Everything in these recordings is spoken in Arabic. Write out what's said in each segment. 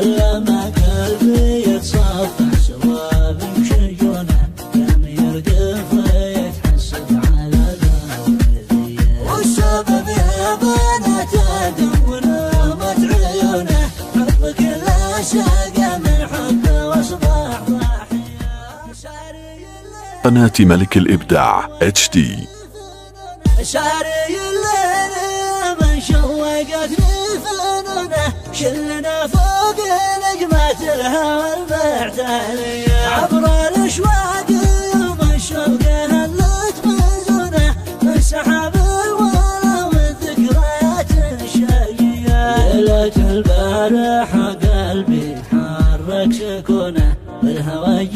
ولما قلبي يتصفح سوى بمشجونه قام يرقف ويتحسب على ذنبي والسبب يا بنات دونة عيونه حب كل شاق من حبه واصبح قناة ملك الإبداع HD. شاري الليل من شوقتني فنونه شلنا فوق نجمة الهوى المعتالية عبر الأشواق ومن شوقه هلت منزونه من سحاب الورى والذكريات الشقية ليلة البارحة قلبي حرك سكونه بالهوى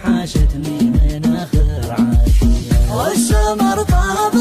حاستني من آخر عشية والسمر طاب